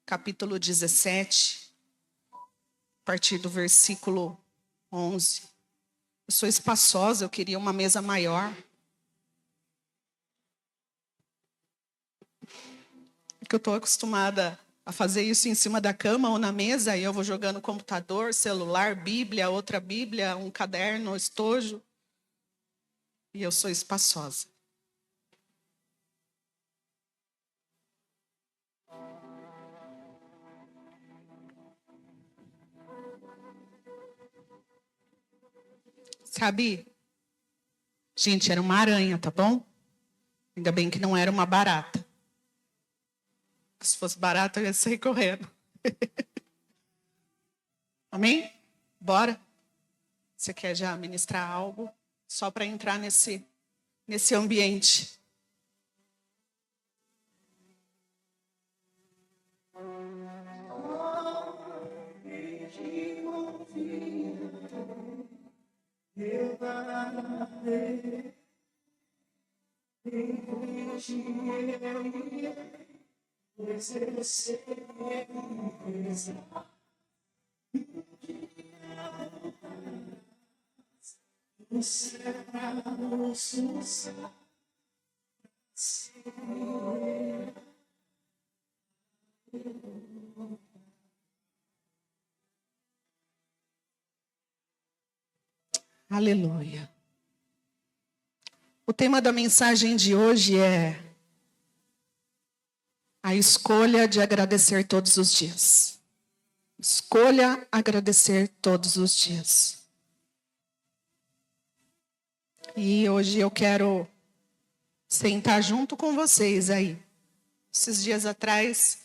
capítulo 17, a partir do versículo 11. Eu sou espaçosa, eu queria uma mesa maior. Porque eu estou acostumada a fazer isso em cima da cama ou na mesa, e eu vou jogando computador, celular, Bíblia, outra Bíblia, um caderno, estojo. E eu sou espaçosa. Sabe? Gente, era uma aranha, tá bom? Ainda bem que não era uma barata. Se fosse barata, eu ia sair correndo. Amém? Bora? Você quer já ministrar algo? Só para entrar nesse ambiente. Aleluia. O tema da mensagem de hoje é a escolha de agradecer todos os dias. Escolha agradecer todos os dias. E hoje eu quero sentar junto com vocês aí. Esses dias atrás,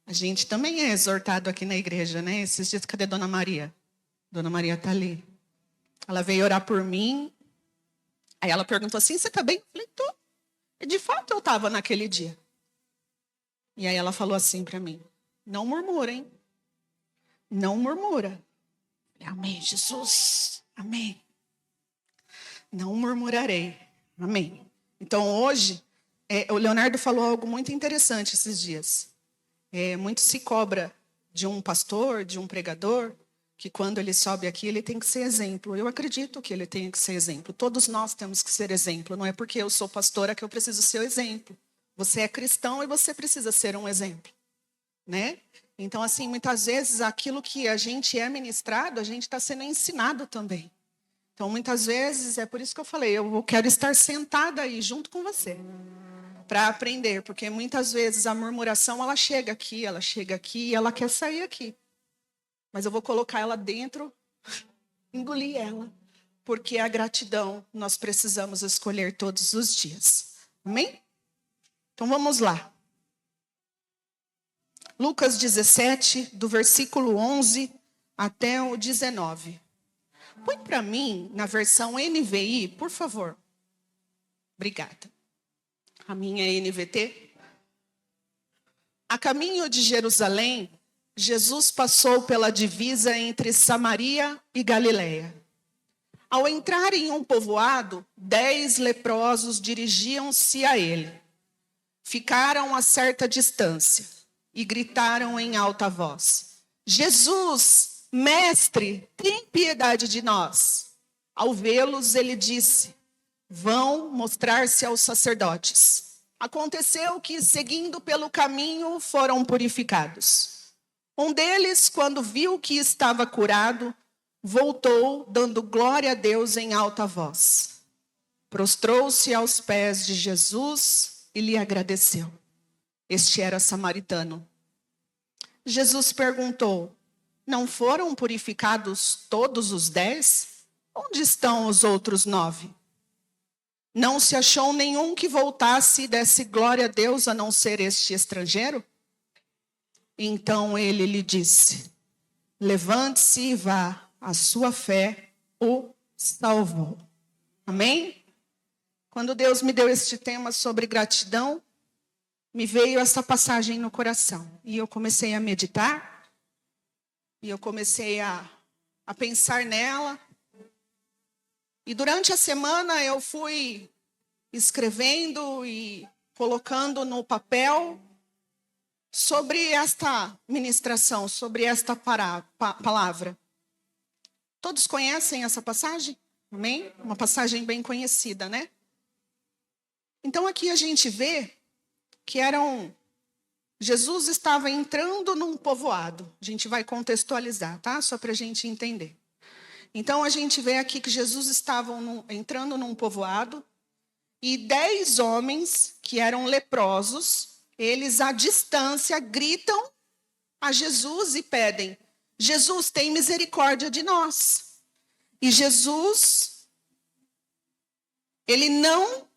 a gente também é exortado aqui na igreja, né? Esses dias, cadê Dona Maria? Dona Maria está ali. Ela veio orar por mim. Aí ela perguntou assim, você está bem? Eu falei, tô. E de fato eu estava naquele dia. E aí ela falou assim para mim, não murmura, hein? Não murmura. Amém, Jesus. Amém. Não murmurarei. Amém. Então hoje, o Leonardo falou algo muito interessante esses dias. Muito se cobra de um pastor, de um pregador, que quando ele sobe aqui, ele tem que ser exemplo. Eu acredito que ele tem que ser exemplo. Todos nós temos que ser exemplo. Não é porque eu sou pastora que eu preciso ser o exemplo. Você é cristão e você precisa ser um exemplo, né? Então, assim, muitas vezes aquilo que a gente é ministrado, a gente está sendo ensinado também. Então, muitas vezes, é por isso que eu falei, eu quero estar sentada aí junto com você, para aprender, porque muitas vezes a murmuração, ela chega aqui e ela quer sair aqui. Mas eu vou colocar ela dentro, engolir ela, porque a gratidão nós precisamos escolher todos os dias. Amém? Então vamos lá. Lucas 17, do versículo 11 até o 19. Põe para mim na versão NVI, por favor. Obrigada. A minha é NVT. A caminho de Jerusalém, Jesus passou pela divisa entre Samaria e Galiléia. Ao entrar em um povoado, 10 leprosos dirigiam-se a ele. Ficaram a certa distância e gritaram em alta voz: Jesus, mestre, tem piedade de nós. Ao vê-los, ele disse: vão mostrar-se aos sacerdotes. Aconteceu que, seguindo pelo caminho, foram purificados. Um deles, quando viu que estava curado, voltou, dando glória a Deus em alta voz. Prostrou-se aos pés de Jesus e lhe agradeceu. Este era samaritano. Jesus perguntou: não foram purificados todos os 10? Onde estão os outros 9? Não se achou nenhum que voltasse e desse glória a Deus a não ser este estrangeiro? Então ele lhe disse: levante-se e vá, a sua fé o salvou. Amém? Quando Deus me deu este tema sobre gratidão, me veio essa passagem no coração. E eu comecei a meditar, e eu comecei a pensar nela. E durante a semana eu fui escrevendo e colocando no papel sobre esta ministração, sobre esta palavra. Todos conhecem essa passagem? Amém? Uma passagem bem conhecida, né? Então aqui a gente vê que Jesus estava entrando num povoado. A gente vai contextualizar, tá? Só para a gente entender. Então a gente vê aqui que Jesus estava entrando num povoado e 10 homens que eram leprosos, eles à distância gritam a Jesus e pedem: Jesus, tem misericórdia de nós. E Jesus, ele não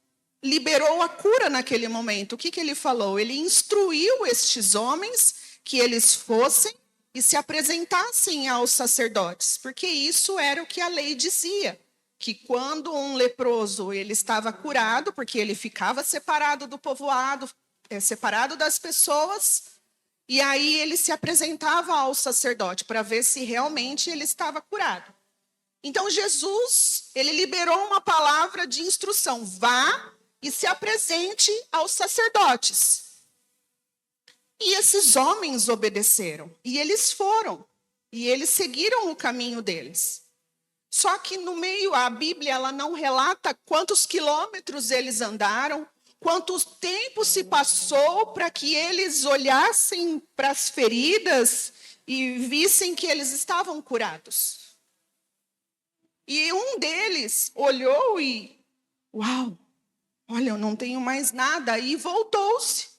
liberou a cura naquele momento. O que ele falou? Ele instruiu estes homens que eles fossem e se apresentassem aos sacerdotes, porque isso era o que a lei dizia, que quando um leproso ele estava curado, porque ele ficava separado do povoado, separado das pessoas, e aí ele se apresentava ao sacerdote para ver se realmente ele estava curado. Então Jesus, ele liberou uma palavra de instrução: vá e se apresente aos sacerdotes. E esses homens obedeceram, e eles foram, e eles seguiram o caminho deles. Só que no meio, a Bíblia ela não relata quantos quilômetros eles andaram, quanto tempo se passou para que eles olhassem para as feridas e vissem que eles estavam curados. E um deles olhou e, uau, olha, eu não tenho mais nada, e voltou-se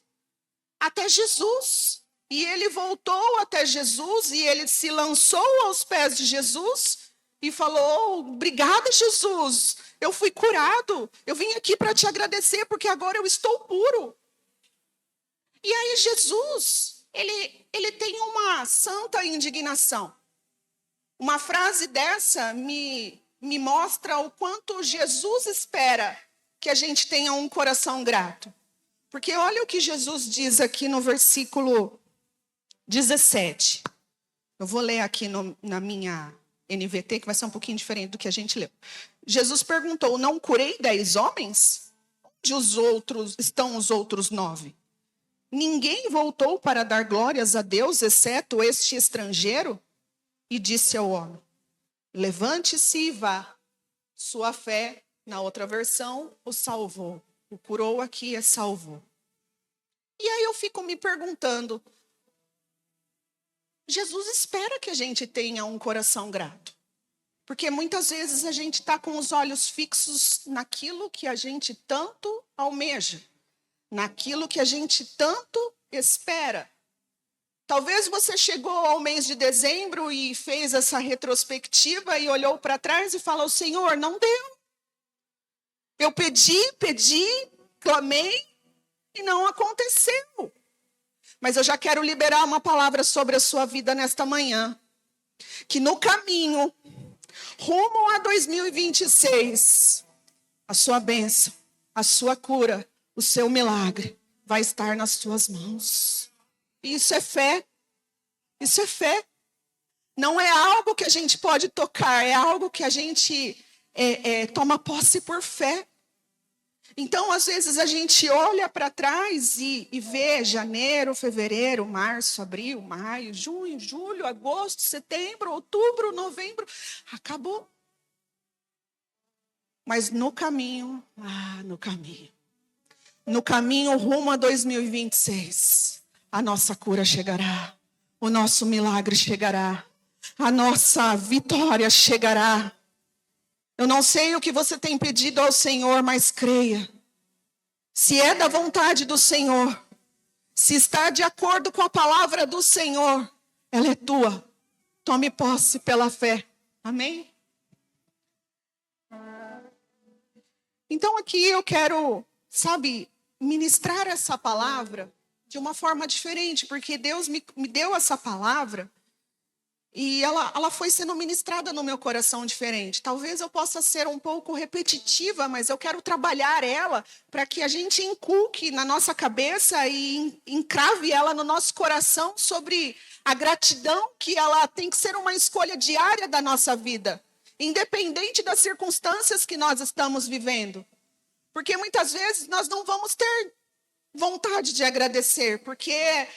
até Jesus. E ele voltou até Jesus e ele se lançou aos pés de Jesus e falou: obrigada, Jesus, eu fui curado, eu vim aqui para te agradecer porque agora eu estou puro. E aí Jesus, ele tem uma santa indignação. Uma frase dessa me mostra o quanto Jesus espera que a gente tenha um coração grato. Porque olha o que Jesus diz aqui no versículo 17. Eu vou ler aqui na minha NVT, que vai ser um pouquinho diferente do que a gente leu. Jesus perguntou: não curei 10 homens? Onde estão os outros 9? Ninguém voltou para dar glórias a Deus, exceto este estrangeiro? E disse ao homem: levante-se e vá. Sua fé, na outra versão, o salvou. O curou aqui é salvou. E aí eu fico me perguntando, Jesus espera que a gente tenha um coração grato. Porque muitas vezes a gente está com os olhos fixos naquilo que a gente tanto almeja, naquilo que a gente tanto espera. Talvez você chegou ao mês de dezembro e fez essa retrospectiva e olhou para trás e falou: Senhor, não deu. Eu pedi, clamei e não aconteceu. Mas eu já quero liberar uma palavra sobre a sua vida nesta manhã. Que no caminho, rumo a 2026, a sua bênção, a sua cura, o seu milagre vai estar nas suas mãos. Isso é fé. Isso é fé. Não é algo que a gente pode tocar, é algo que a gente toma posse por fé. Então, às vezes, a gente olha para trás e vê janeiro, fevereiro, março, abril, maio, junho, julho, agosto, setembro, outubro, novembro. Acabou. Mas no caminho rumo a 2026, a nossa cura chegará, o nosso milagre chegará, a nossa vitória chegará. Eu não sei o que você tem pedido ao Senhor, mas creia. Se é da vontade do Senhor, se está de acordo com a palavra do Senhor, ela é tua. Tome posse pela fé. Amém? Então aqui eu quero, ministrar essa palavra de uma forma diferente, porque Deus me deu essa palavra e ela foi sendo ministrada no meu coração diferente. Talvez eu possa ser um pouco repetitiva, mas eu quero trabalhar ela para que a gente inculque na nossa cabeça e encrave ela no nosso coração sobre a gratidão, que ela tem que ser uma escolha diária da nossa vida, independente das circunstâncias que nós estamos vivendo. Porque muitas vezes nós não vamos ter vontade de agradecer, porque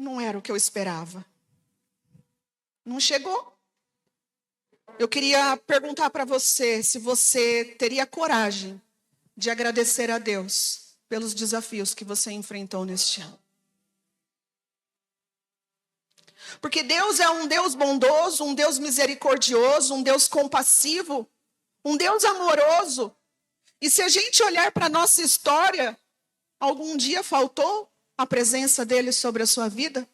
não era o que eu esperava. Não chegou. Eu queria perguntar para você se você teria coragem de agradecer a Deus pelos desafios que você enfrentou neste ano. Porque Deus é um Deus bondoso, um Deus misericordioso, um Deus compassivo, um Deus amoroso. E se a gente olhar para a nossa história, algum dia faltou a presença dele sobre a sua vida?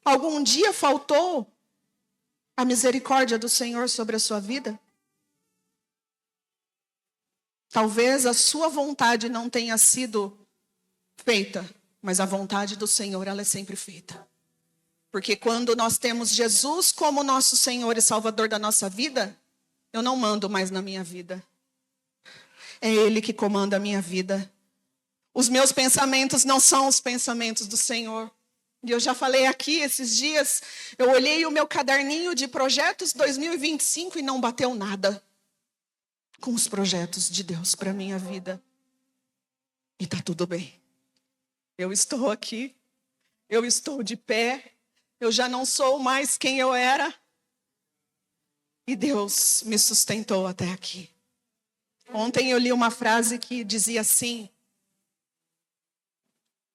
Algum dia faltou a misericórdia do Senhor sobre a sua vida? Talvez a sua vontade não tenha sido feita, mas a vontade do Senhor, ela é sempre feita. Porque quando nós temos Jesus como nosso Senhor e Salvador da nossa vida, eu não mando mais na minha vida. É Ele que comanda a minha vida. Os meus pensamentos não são os pensamentos do Senhor. E eu já falei aqui esses dias, eu olhei o meu caderninho de projetos 2025 e não bateu nada com os projetos de Deus para a minha vida. E está tudo bem. Eu estou aqui, eu estou de pé, eu já não sou mais quem eu era. E Deus me sustentou até aqui. Ontem eu li uma frase que dizia assim: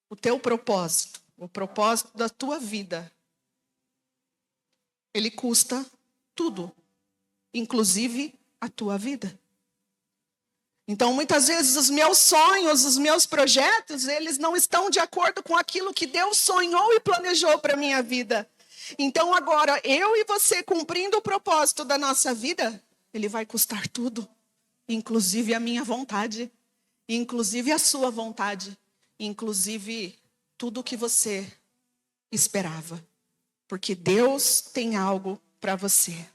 o teu propósito, o propósito da tua vida, ele custa tudo, inclusive a tua vida. Então, muitas vezes, os meus sonhos, os meus projetos, eles não estão de acordo com aquilo que Deus sonhou e planejou para a minha vida. Então, agora, eu e você cumprindo o propósito da nossa vida, ele vai custar tudo, inclusive a minha vontade, inclusive a sua vontade, inclusive tudo o que você esperava. Porque Deus tem algo para você.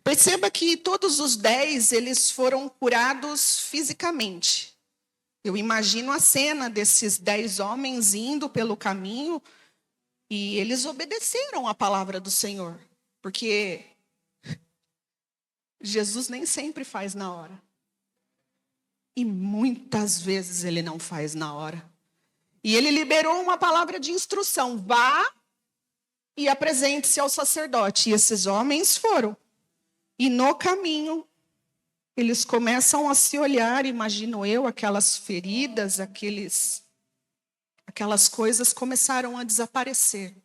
Perceba que todos os 10, eles foram curados fisicamente. Eu imagino a cena desses 10 homens indo pelo caminho e eles obedeceram a palavra do Senhor. Porque Jesus nem sempre faz na hora. E muitas vezes ele não faz na hora. E ele liberou uma palavra de instrução: vá e apresente-se ao sacerdote. E esses homens foram. E no caminho, eles começam a se olhar, imagino eu, aquelas feridas, aquelas coisas começaram a desaparecer.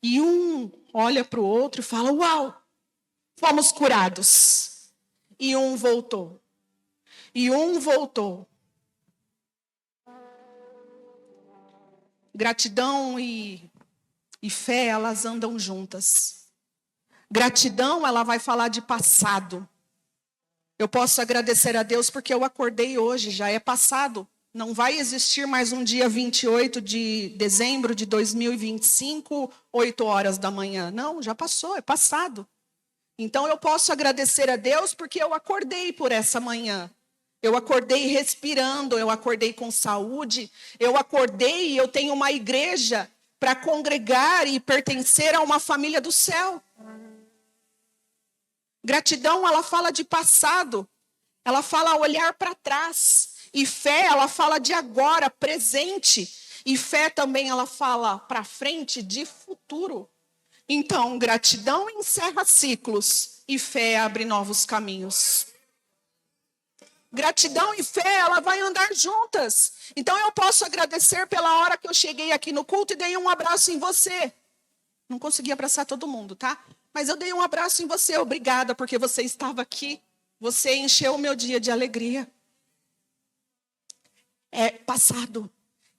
E um olha para o outro e fala: uau, fomos curados. E um voltou. E um voltou. Gratidão e fé, elas andam juntas. Gratidão, ela vai falar de passado. Eu posso agradecer a Deus porque eu acordei hoje, já é passado. Não vai existir mais um dia 28 de dezembro de 2025, 8 horas da manhã. Não, já passou, é passado. Então eu posso agradecer a Deus porque eu acordei por essa manhã. Eu acordei respirando, eu acordei com saúde, eu acordei e eu tenho uma igreja para congregar e pertencer a uma família do céu. Gratidão, ela fala de passado, ela fala olhar para trás. E fé, ela fala de agora, presente. E fé também, ela fala para frente, de futuro. Então, gratidão encerra ciclos e fé abre novos caminhos. Gratidão e fé, ela vai andar juntas. Então, eu posso agradecer pela hora que eu cheguei aqui no culto e dei um abraço em você. Não consegui abraçar todo mundo, tá? Mas eu dei um abraço em você, obrigada, porque você estava aqui. Você encheu o meu dia de alegria. É passado.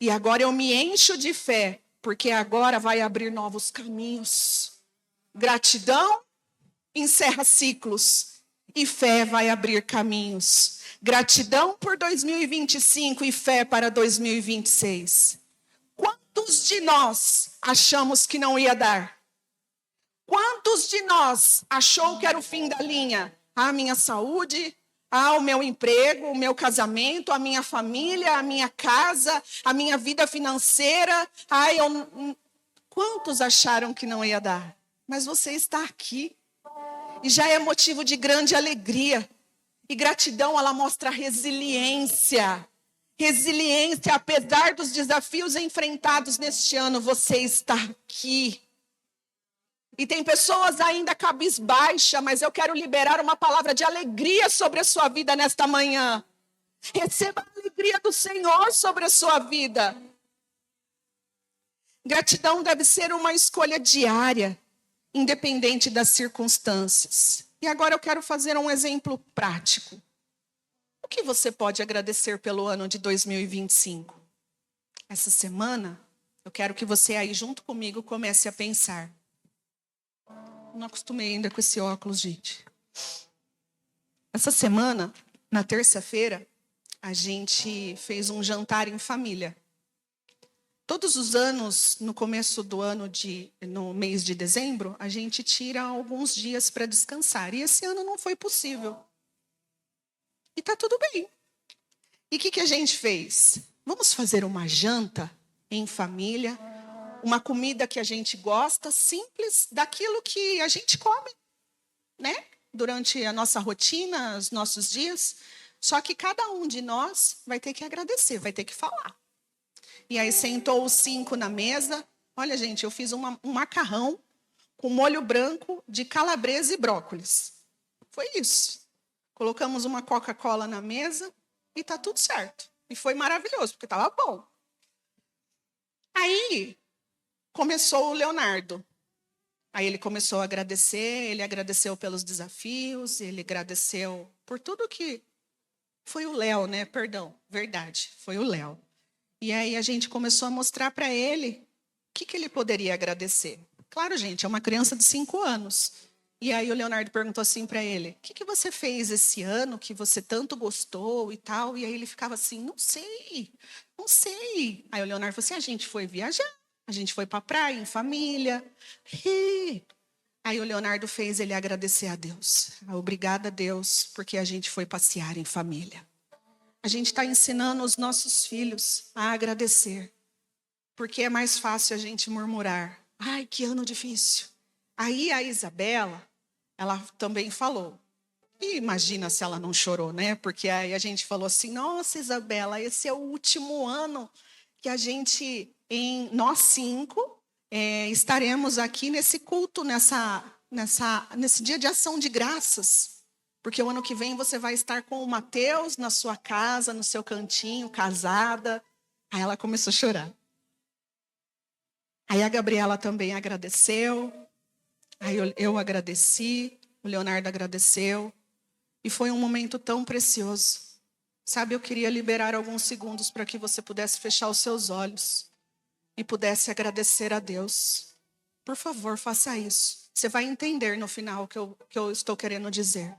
E agora eu me encho de fé, porque agora vai abrir novos caminhos. Gratidão encerra ciclos e fé vai abrir caminhos. Gratidão por 2025 e fé para 2026. Quantos de nós achamos que não ia dar? Quantos de nós achou que era o fim da linha? A minha saúde, o meu emprego, o meu casamento, a minha família, a minha casa, a minha vida financeira. Quantos acharam que não ia dar? Mas você está aqui. E já é motivo de grande alegria. E gratidão, ela mostra resiliência. resiliência, apesar dos desafios enfrentados neste ano, você está aqui. E tem pessoas ainda cabisbaixa, mas eu quero liberar uma palavra de alegria sobre a sua vida nesta manhã. Receba a alegria do Senhor sobre a sua vida. Gratidão deve ser uma escolha diária, independente das circunstâncias. E agora eu quero fazer um exemplo prático. O que você pode agradecer pelo ano de 2025? Essa semana, eu quero que você aí junto comigo comece a pensar. Não acostumei ainda com esse óculos, gente. Essa semana, na terça-feira, a gente fez um jantar em família. Todos os anos, no começo do ano, no mês de dezembro, a gente tira alguns dias para descansar. E esse ano não foi possível. E tá tudo bem. E o que a gente fez? Vamos fazer uma janta em família, uma comida que a gente gosta, simples, daquilo que a gente come, né? Durante a nossa rotina, os nossos dias. Só que cada um de nós vai ter que agradecer, vai ter que falar. E aí sentou os 5 na mesa. Olha, gente, eu fiz um macarrão com molho branco de calabresa e brócolis. Foi isso. Colocamos uma Coca-Cola na mesa e tá tudo certo. E foi maravilhoso, porque estava bom. Aí começou o Leonardo. Aí ele começou a agradecer, ele agradeceu pelos desafios, ele agradeceu por tudo que... Foi o Léo, né? Perdão, verdade, foi o Léo. E aí a gente começou a mostrar para ele o que ele poderia agradecer. Claro, gente, é uma criança de 5 anos. E aí o Leonardo perguntou assim para ele, o que você fez esse ano que você tanto gostou e tal? E aí ele ficava assim, não sei. Aí o Leonardo falou assim, a gente foi viajar, a gente foi para a praia em família. Aí o Leonardo fez ele agradecer a Deus. Obrigada a Deus, porque a gente foi passear em família. A gente está ensinando os nossos filhos a agradecer. Porque é mais fácil a gente murmurar. Ai, que ano difícil. Aí a Isabela, ela também falou. E imagina se ela não chorou, né? Porque aí a gente falou assim, nossa, Isabela, esse é o último ano que a gente, nós 5, estaremos aqui nesse culto, nesse dia de ação de graças. Porque o ano que vem você vai estar com o Mateus na sua casa, no seu cantinho, casada. Aí ela começou a chorar. Aí a Gabriela também agradeceu. Aí eu agradeci, o Leonardo agradeceu. E foi um momento tão precioso. Sabe, eu queria liberar alguns segundos para que você pudesse fechar os seus olhos e pudesse agradecer a Deus. Por favor, faça isso. Você vai entender no final o que eu estou querendo dizer.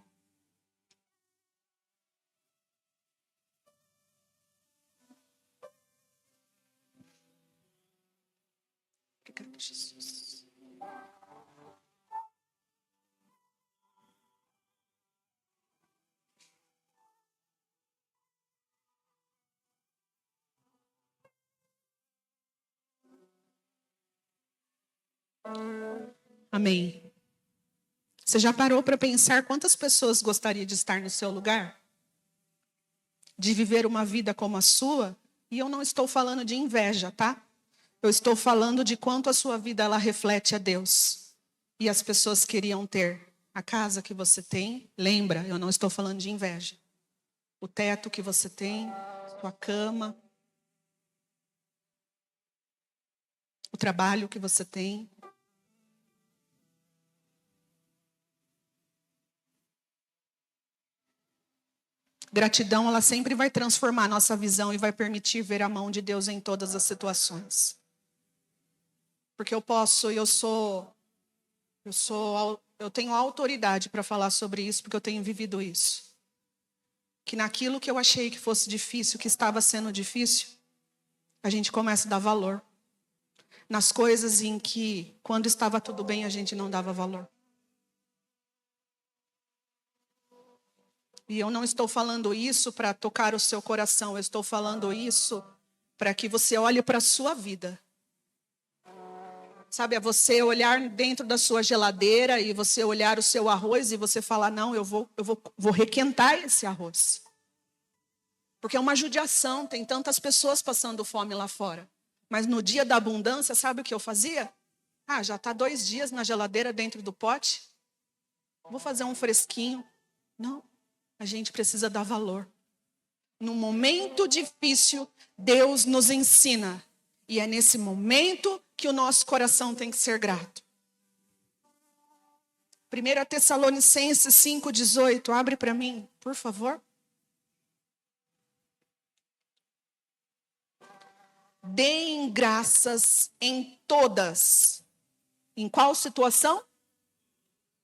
Obrigada, Jesus. Amém. Você já parou para pensar quantas pessoas gostaria de estar no seu lugar? De viver uma vida como a sua? E eu não estou falando de inveja, tá? Eu estou falando de quanto a sua vida ela reflete a Deus. E as pessoas queriam ter a casa que você tem. Lembra, eu não estou falando de inveja. O teto que você tem, sua cama, o trabalho que você tem. Gratidão, ela sempre vai transformar a nossa visão e vai permitir ver a mão de Deus em todas as situações. Porque eu tenho autoridade para falar sobre isso, porque eu tenho vivido isso. Que naquilo que eu achei que fosse difícil, que estava sendo difícil, a gente começa a dar valor. Nas coisas em que, quando estava tudo bem, a gente não dava valor. E eu não estou falando isso para tocar o seu coração, eu estou falando isso para que você olhe para a sua vida. Sabe, é você olhar dentro da sua geladeira e você olhar o seu arroz e você falar, não, eu vou requentar esse arroz. Porque é uma judiação, tem tantas pessoas passando fome lá fora. Mas no dia da abundância, sabe o que eu fazia? Já está 2 dias na geladeira dentro do pote. Vou fazer um fresquinho. Não, a gente precisa dar valor. No momento difícil, Deus nos ensina. E é nesse momento que o nosso coração tem que ser grato. 1 Tessalonicenses 5,18, abre para mim, por favor. Deem graças em todas. Em qual situação?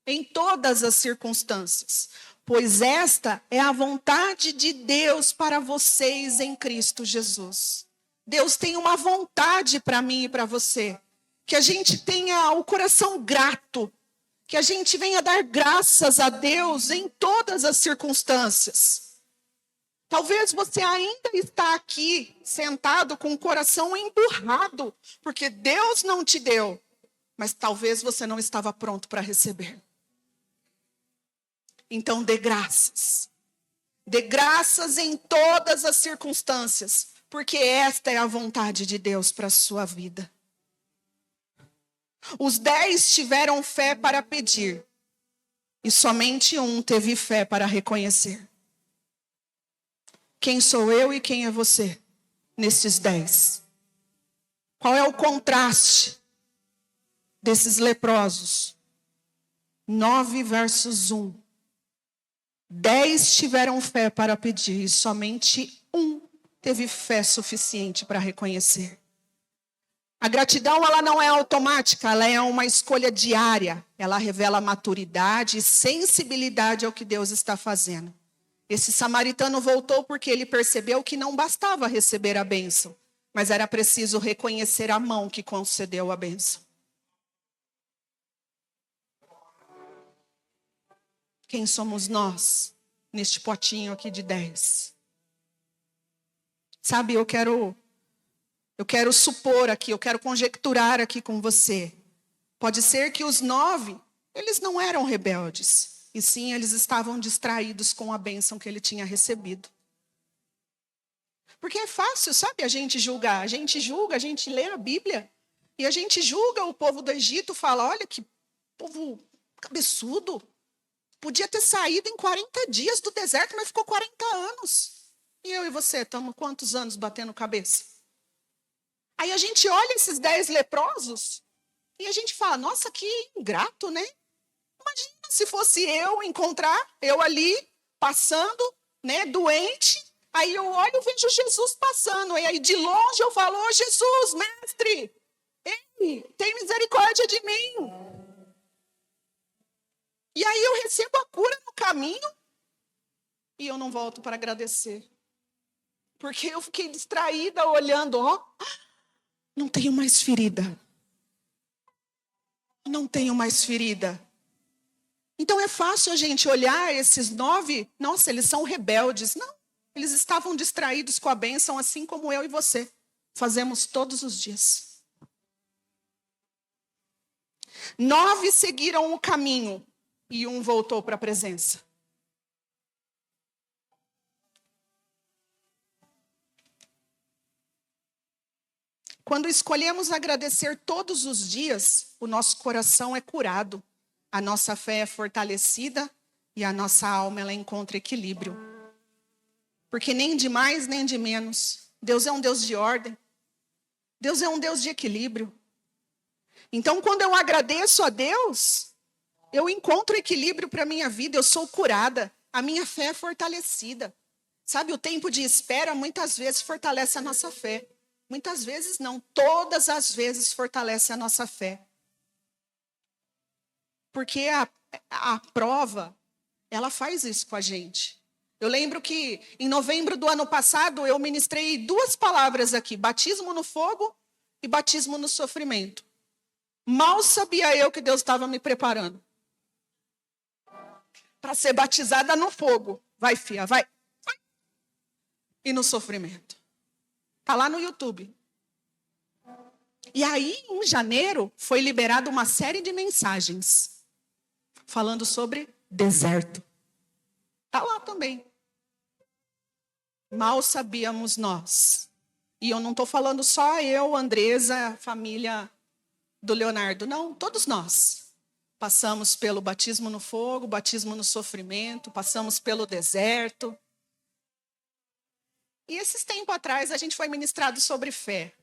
Em todas as circunstâncias. Pois esta é a vontade de Deus para vocês em Cristo Jesus. Deus tem uma vontade para mim e para você. Que a gente tenha o coração grato. Que a gente venha dar graças a Deus em todas as circunstâncias. Talvez você ainda está aqui sentado com o coração emburrado, porque Deus não te deu, mas talvez você não estava pronto para receber. Então dê graças. Dê graças em todas as circunstâncias, porque esta é a vontade de Deus para a sua vida. Os 10 tiveram fé para pedir, e somente um teve fé para reconhecer. Quem sou eu e quem é você nesses 10? Qual é o contraste desses leprosos? 9 versus 1. 10 tiveram fé para pedir e somente um teve fé suficiente para reconhecer. A gratidão, ela não é automática, ela é uma escolha diária. Ela revela maturidade e sensibilidade ao que Deus está fazendo. Esse samaritano voltou porque ele percebeu que não bastava receber a bênção, mas era preciso reconhecer a mão que concedeu a bênção. Quem somos nós neste potinho aqui de 10? Sabe, eu quero supor aqui, eu quero conjecturar aqui com você. Pode ser que os 9, eles não eram rebeldes. E sim, eles estavam distraídos com a bênção que ele tinha recebido. Porque é fácil, sabe, a gente julgar. A gente julga, a gente lê a Bíblia. E a gente julga o povo do Egito, fala, olha que povo cabeçudo. Podia ter saído em 40 dias do deserto, mas ficou 40 anos. E eu e você, estamos quantos anos batendo cabeça? Aí a gente olha esses 10 leprosos e a gente fala, nossa, que ingrato, né? Imagina se fosse eu ali, passando, né, doente. Aí eu olho e vejo Jesus passando. E aí de longe eu falo, oh, Jesus, mestre, ei, tem misericórdia de mim. E aí eu recebo a cura no caminho e eu não volto para agradecer. Porque eu fiquei distraída olhando, não tenho mais ferida. Não tenho mais ferida. Então é fácil a gente olhar esses 9, nossa, eles são rebeldes. Não, eles estavam distraídos com a bênção, assim como eu e você fazemos todos os dias. 9 seguiram o caminho e um voltou para a presença. Quando escolhemos agradecer todos os dias, o nosso coração é curado, a nossa fé é fortalecida e a nossa alma ela encontra equilíbrio. Porque nem de mais nem de menos. Deus é um Deus de ordem. Deus é um Deus de equilíbrio. Então, quando eu agradeço a Deus, eu encontro equilíbrio para a minha vida, eu sou curada, a minha fé é fortalecida. Sabe, o tempo de espera muitas vezes fortalece a nossa fé. Muitas vezes não, todas as vezes fortalece a nossa fé. Porque a prova, ela faz isso com a gente. Eu lembro que em novembro do ano passado eu ministrei 2 palavras aqui, batismo no fogo e batismo no sofrimento. Mal sabia eu que Deus estava me preparando para ser batizada no fogo. Vai, filha, vai. E no sofrimento. Está lá no YouTube. E aí, em janeiro, foi liberada uma série de mensagens falando sobre deserto. Está lá também. Mal sabíamos nós. E eu não estou falando só eu, Andresa, a família do Leonardo. Não, todos nós. Passamos pelo batismo no fogo, batismo no sofrimento, passamos pelo deserto. E esses tempos atrás a gente foi ministrado sobre fé.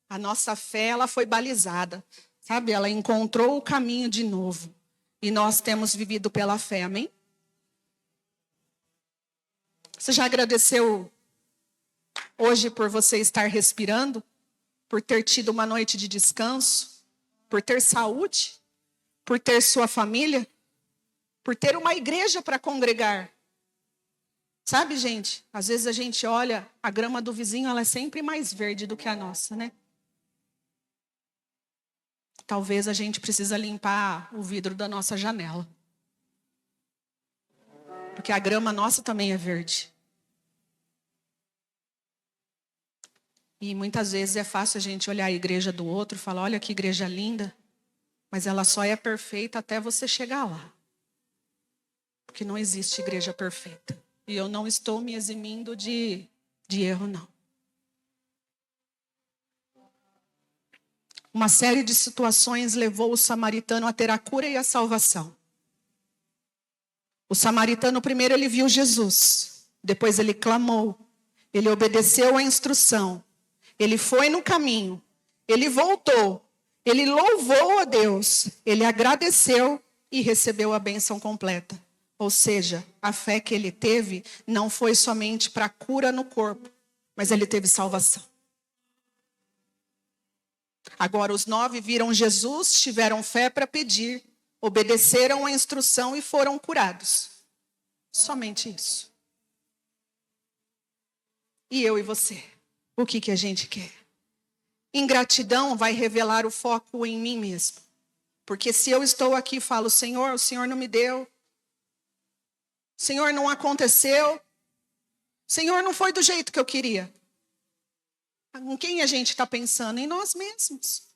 A nossa fé, ela foi balizada. Sabe, ela encontrou o caminho de novo. E nós temos vivido pela fé, amém? Você já agradeceu hoje por você estar respirando? Por ter tido uma noite de descanso? Por ter saúde? Por ter sua família? Por ter uma igreja para congregar? Sabe, gente? Às vezes a gente olha, a grama do vizinho, ela é sempre mais verde do que a nossa, né? Talvez a gente precisa limpar o vidro da nossa janela. Porque a grama nossa também é verde. E muitas vezes é fácil a gente olhar a igreja do outro e falar, olha que igreja linda. Mas ela só é perfeita até você chegar lá. Porque não existe igreja perfeita. E eu não estou me eximindo de erro, não. Uma série de situações levou o samaritano a ter a cura e a salvação. O samaritano, primeiro, ele viu Jesus. Depois ele clamou. Ele obedeceu à instrução. Ele foi no caminho. Ele voltou. Ele louvou a Deus. Ele agradeceu e recebeu a bênção completa. Ou seja, a fé que ele teve não foi somente para cura no corpo, mas ele teve salvação. Agora, os 9 viram Jesus, tiveram fé para pedir, obedeceram à instrução e foram curados. Somente isso. E eu e você? O que a gente quer? Ingratidão vai revelar o foco em mim mesmo. Porque se eu estou aqui e falo, Senhor, o Senhor não me deu. Senhor, não aconteceu. Senhor, não foi do jeito que eu queria. Em quem a gente está pensando? Em nós mesmos.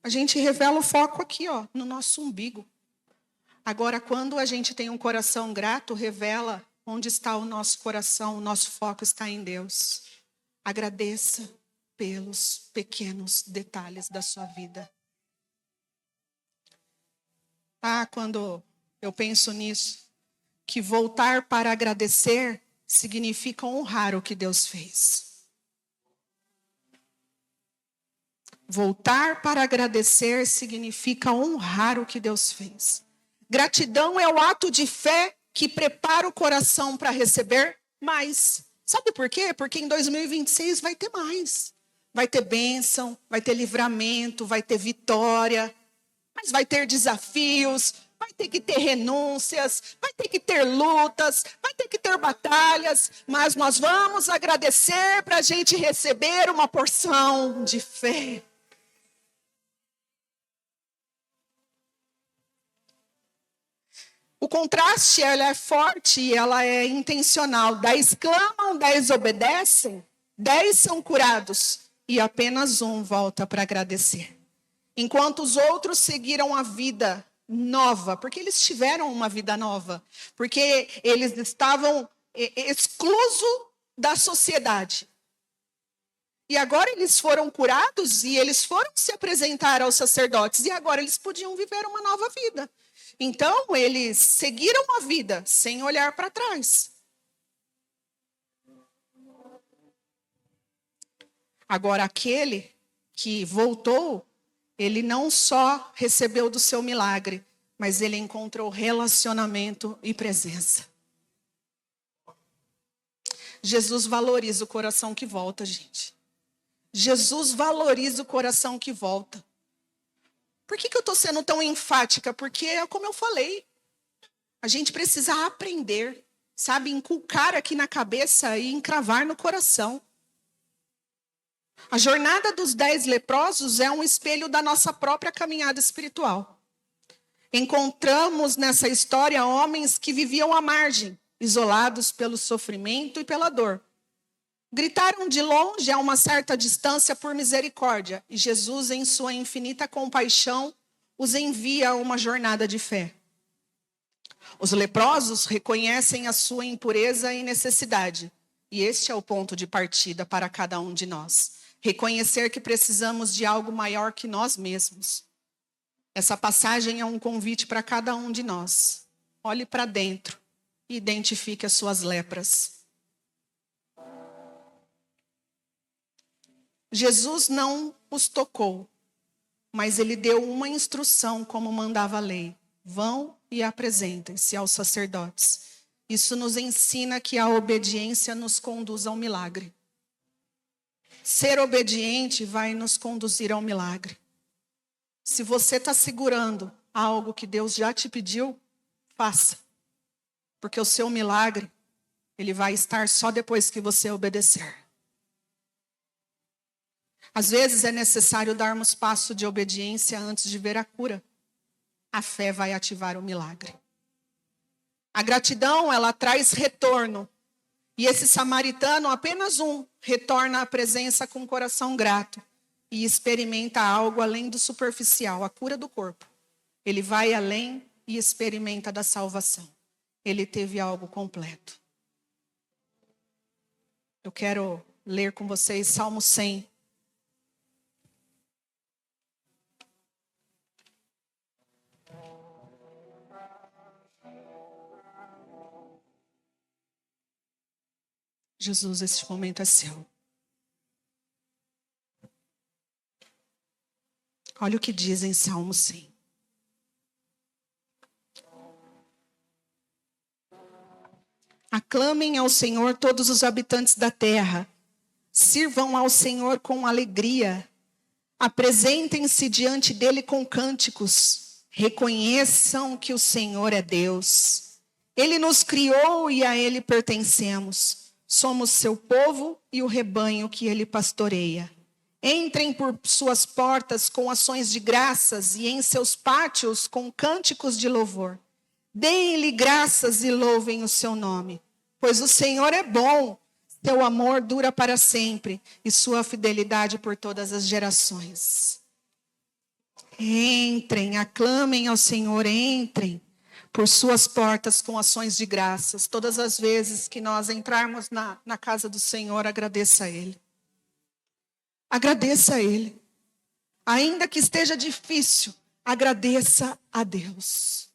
A gente revela o foco aqui, ó, no nosso umbigo. Agora, quando a gente tem um coração grato, revela onde está o nosso coração, o nosso foco está em Deus. Agradeça pelos pequenos detalhes da sua vida. Quando eu penso nisso, que voltar para agradecer significa honrar o que Deus fez. Voltar para agradecer significa honrar o que Deus fez. Gratidão é o ato de fé que prepara o coração para receber mais. Sabe por quê? Porque em 2026 vai ter mais. Vai ter bênção, vai ter livramento, vai ter vitória, mas vai ter desafios, vai ter que ter renúncias, vai ter que ter lutas, vai ter que ter batalhas, mas nós vamos agradecer para a gente receber uma porção de fé. O contraste, ela é forte e ela é intencional. 10 clamam, 10 obedecem, 10 são curados e apenas um volta para agradecer. Enquanto os outros seguiram a vida nova, porque eles tiveram uma vida nova, porque eles estavam exclusos da sociedade. E agora eles foram curados e eles foram se apresentar aos sacerdotes e agora eles podiam viver uma nova vida. Então, eles seguiram a vida sem olhar para trás. Agora, aquele que voltou, ele não só recebeu do seu milagre, mas ele encontrou relacionamento e presença. Jesus valoriza o coração que volta, gente. Jesus valoriza o coração que volta. Por que eu estou sendo tão enfática? Porque é como eu falei. A gente precisa aprender, sabe? Inculcar aqui na cabeça e encravar no coração. A jornada dos 10 leprosos é um espelho da nossa própria caminhada espiritual. Encontramos nessa história homens que viviam à margem, isolados pelo sofrimento e pela dor. Gritaram de longe a uma certa distância por misericórdia, e Jesus, em sua infinita compaixão, os envia a uma jornada de fé. Os leprosos reconhecem a sua impureza e necessidade, E este é o ponto de partida para cada um de nós. Reconhecer que precisamos de algo maior que nós mesmos. Essa passagem é um convite para cada um de nós. Olhe para dentro e identifique as suas lepras. Jesus não os tocou, mas ele deu uma instrução como mandava a lei. Vão e apresentem-se aos sacerdotes. Isso nos ensina que a obediência nos conduz ao milagre. Ser obediente vai nos conduzir ao milagre. Se você está segurando algo que Deus já te pediu, faça. Porque o seu milagre, ele vai estar só depois que você obedecer. Às vezes é necessário darmos passo de obediência antes de ver a cura. A fé vai ativar o milagre. A gratidão, ela traz retorno. E esse samaritano, apenas um, retorna à presença com o coração grato e experimenta algo além do superficial, a cura do corpo. Ele vai além e experimenta da salvação. Ele teve algo completo. Eu quero ler com vocês Salmo 100. Jesus, este momento é seu. Olha o que diz em Salmo 100. Aclamem ao Senhor todos os habitantes da terra. Sirvam ao Senhor com alegria. Apresentem-se diante dele com cânticos. Reconheçam que o Senhor é Deus. Ele nos criou e a ele pertencemos. Somos seu povo e o rebanho que ele pastoreia. Entrem por suas portas com ações de graças e em seus pátios com cânticos de louvor. Deem-lhe graças e louvem o seu nome, pois o Senhor é bom, seu amor dura para sempre e sua fidelidade por todas as gerações. Entrem, aclamem ao Senhor, entrem por suas portas com ações de graças. Todas as vezes que nós entrarmos na casa do Senhor, agradeça a Ele. Agradeça a Ele. Ainda que esteja difícil, agradeça a Deus.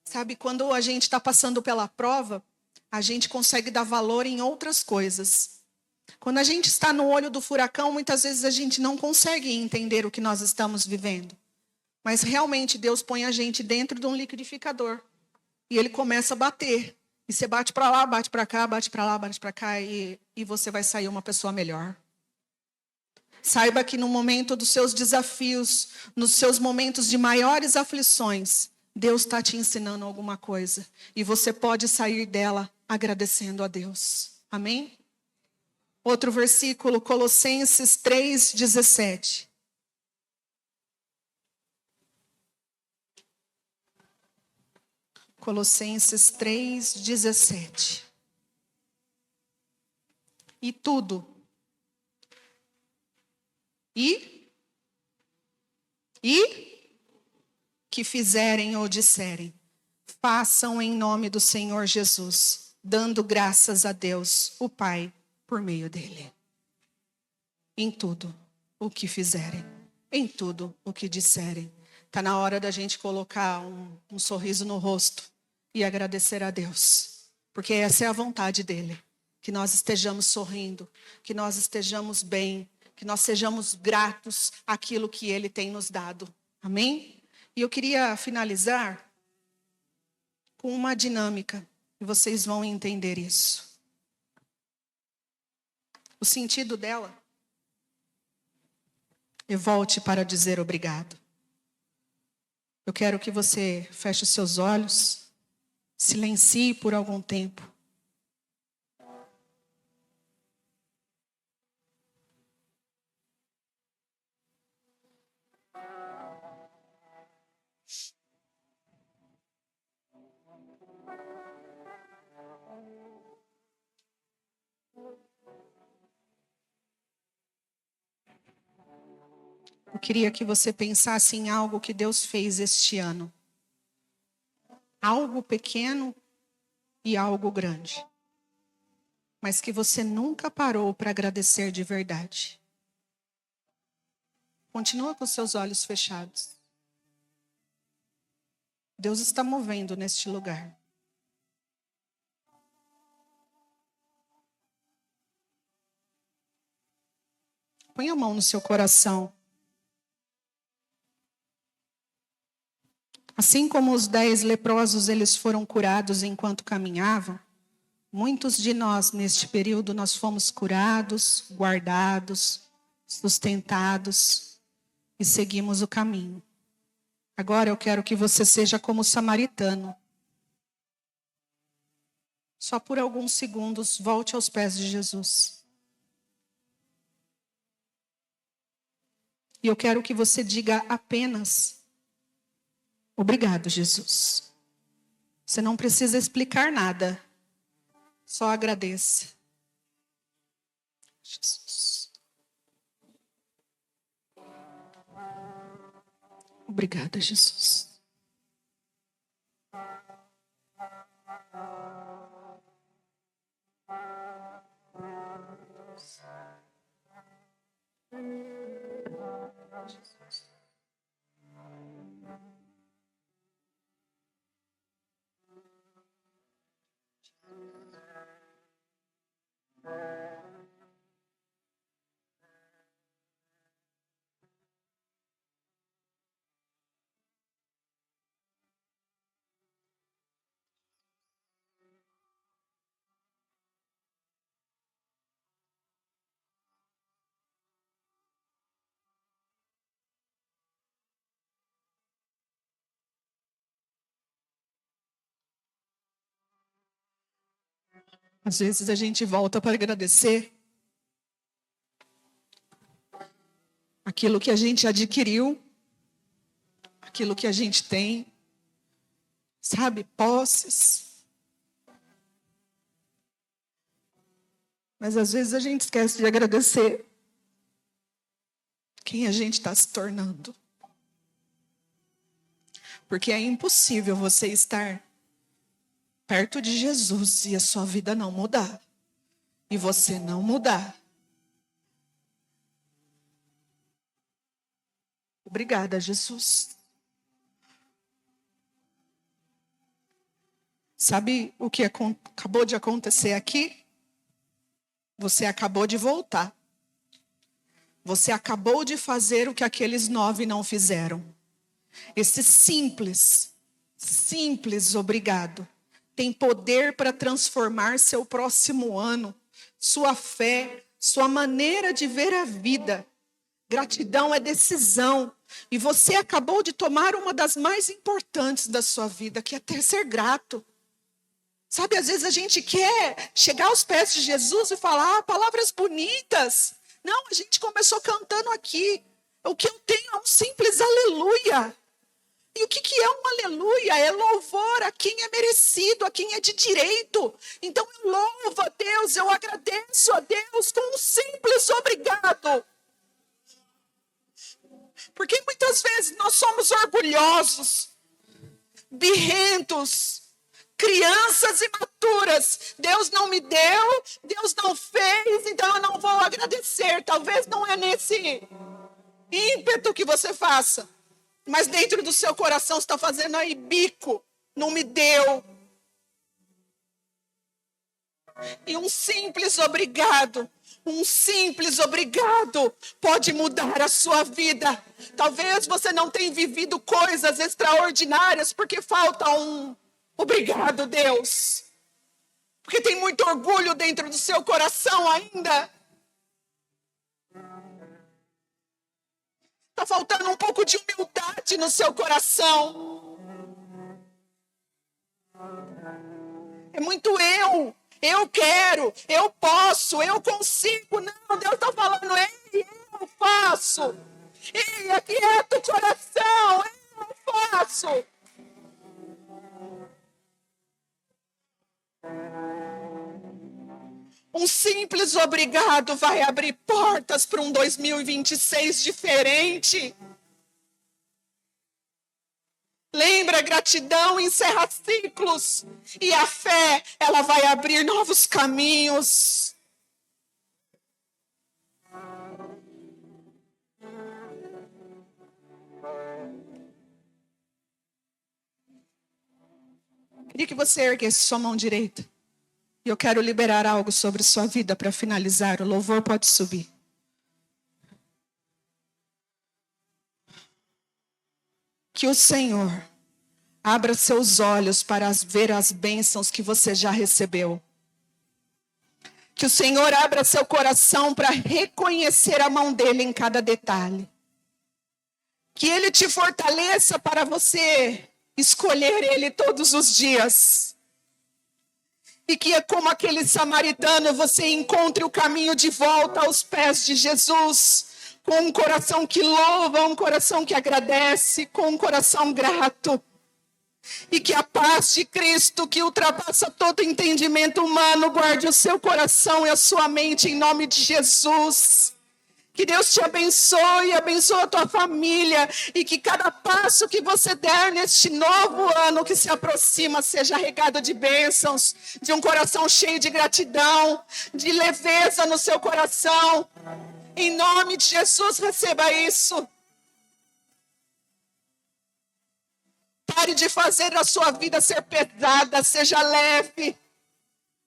Sabe, quando a gente está passando pela prova, a gente consegue dar valor em outras coisas. Quando a gente está no olho do furacão, muitas vezes a gente não consegue entender o que nós estamos vivendo. Mas realmente Deus põe a gente dentro de um liquidificador. E ele começa a bater. E você bate para lá, bate para cá, bate para lá, bate para cá. E você vai sair uma pessoa melhor. Saiba que no momento dos seus desafios, nos seus momentos de maiores aflições, Deus está te ensinando alguma coisa. E você pode sair dela agradecendo a Deus. Amém? Outro versículo, Colossenses 3:17. Colossenses 3:17. E tudo. E que fizerem ou disserem, façam em nome do Senhor Jesus, dando graças a Deus, o Pai, por meio dele. Em tudo o que fizerem, em tudo o que disserem. Está na hora da gente colocar um sorriso no rosto e agradecer a Deus. Porque essa é a vontade dele. Que nós estejamos sorrindo, que nós estejamos bem, que nós sejamos gratos àquilo que ele tem nos dado. Amém? E eu queria finalizar com uma dinâmica. E vocês vão entender isso. O sentido dela é volte para dizer obrigado. Eu quero que você feche os seus olhos, silencie por algum tempo. Eu queria que você pensasse em algo que Deus fez este ano. Algo pequeno e algo grande. mas que você nunca parou para agradecer de verdade. Continua com seus olhos fechados. Deus está movendo neste lugar. Põe a mão no seu coração. Assim como os 10 leprosos, eles foram curados enquanto caminhavam, muitos de nós, neste período, nós fomos curados, guardados, sustentados e seguimos o caminho. Agora eu quero que você seja como o samaritano. Só por alguns segundos, volte aos pés de Jesus. E eu quero que você diga apenas: obrigado, Jesus. Você não precisa explicar nada. Só agradeça. Jesus. Obrigada, Jesus. Às vezes a gente volta para agradecer aquilo que a gente adquiriu, aquilo que a gente tem, sabe, posses. Mas às vezes a gente esquece de agradecer quem a gente está se tornando. Porque é impossível você estar perto de Jesus e a sua vida não mudar. E você não mudar. Obrigada, Jesus. Sabe o que acabou de acontecer aqui? Você acabou de voltar. Você acabou de fazer o que aqueles 9 não fizeram. Esse simples obrigado tem poder para transformar seu próximo ano, sua fé, sua maneira de ver a vida. Gratidão é decisão. E você acabou de tomar uma das mais importantes da sua vida, que é ter ser grato. Sabe, às vezes a gente quer chegar aos pés de Jesus e falar palavras bonitas. Não, a gente começou cantando aqui. O que eu tenho é um simples aleluia. E o que é um aleluia? É louvor a quem é merecido, a quem é de direito. Então eu louvo a Deus, eu agradeço a Deus com um simples obrigado. Porque muitas vezes nós somos orgulhosos, birrentos, crianças imaturas. Deus não me deu, Deus não fez, então eu não vou agradecer. Talvez não é nesse ímpeto que você faça. Mas dentro do seu coração você está fazendo aí bico. Não me deu. E um simples obrigado pode mudar a sua vida. Talvez você não tenha vivido coisas extraordinárias porque falta um obrigado, Deus. Porque tem muito orgulho dentro do seu coração ainda. Está faltando um pouco de humildade no seu coração. É muito eu quero, eu posso, eu consigo. Não, Deus está falando, ei, eu faço. Ei, aquieta o coração, eu faço. Um simples obrigado vai abrir portas para um 2026 diferente. Lembra, gratidão encerra ciclos. E a fé, ela vai abrir novos caminhos. Queria que você erguesse sua mão direita. E eu quero liberar algo sobre sua vida para finalizar. O louvor pode subir. Que o Senhor abra seus olhos para ver as bênçãos que você já recebeu. Que o Senhor abra seu coração para reconhecer a mão dele em cada detalhe. Que ele te fortaleça para você escolher ele todos os dias. E que é como aquele samaritano, você encontre o caminho de volta aos pés de Jesus, com um coração que louva, um coração que agradece, com um coração grato. E que a paz de Cristo, que ultrapassa todo entendimento humano, guarde o seu coração e a sua mente em nome de Jesus. Que Deus te abençoe, abençoe a tua família. E que cada passo que você der neste novo ano que se aproxima seja regado de bênçãos, de um coração cheio de gratidão, de leveza no seu coração. Em nome de Jesus, receba isso. Pare de fazer a sua vida ser pesada, seja leve.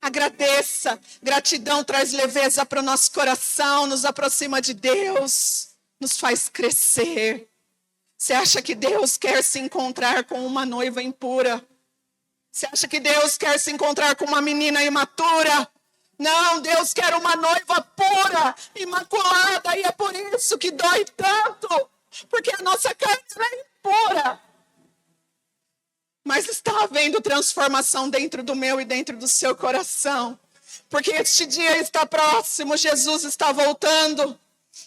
Agradeça. Gratidão traz leveza para o nosso coração, nos aproxima de Deus, nos faz crescer. Você acha que Deus quer se encontrar com uma noiva impura? Você acha que Deus quer se encontrar com uma menina imatura? Não, Deus quer uma noiva pura, imaculada, e é por isso que dói tanto, porque a nossa carne é impura. Mas está havendo transformação dentro do meu e dentro do seu coração. Porque este dia está próximo, Jesus está voltando.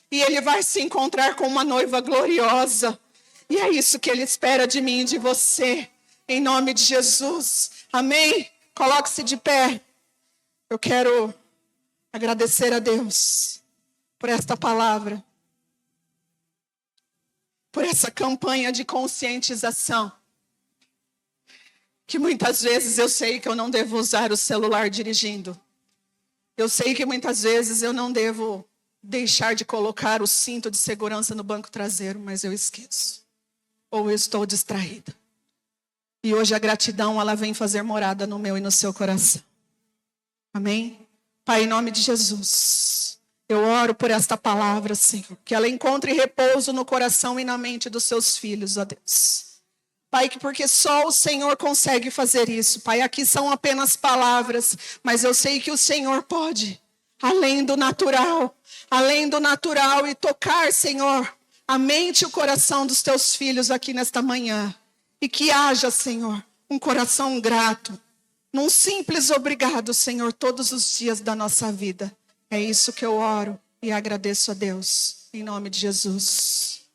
E ele vai se encontrar com uma noiva gloriosa. E é isso que ele espera de mim e de você. Em nome de Jesus. Amém? Coloque-se de pé. Eu quero agradecer a Deus por esta palavra. Por essa campanha de conscientização. Que muitas vezes eu sei que eu não devo usar o celular dirigindo. Eu sei que muitas vezes eu não devo deixar de colocar o cinto de segurança no banco traseiro, mas eu esqueço. Ou eu estou distraída. E hoje a gratidão, ela vem fazer morada no meu e no seu coração. Amém? Pai, em nome de Jesus, eu oro por esta palavra, Senhor. Que ela encontre repouso no coração e na mente dos seus filhos, ó Deus. Pai, que porque só o Senhor consegue fazer isso. Pai, aqui são apenas palavras, mas eu sei que o Senhor pode, além do natural, e tocar, Senhor, a mente e o coração dos teus filhos aqui nesta manhã. E que haja, Senhor, um coração grato, num simples obrigado, Senhor, todos os dias da nossa vida. É isso que eu oro e agradeço a Deus, em nome de Jesus.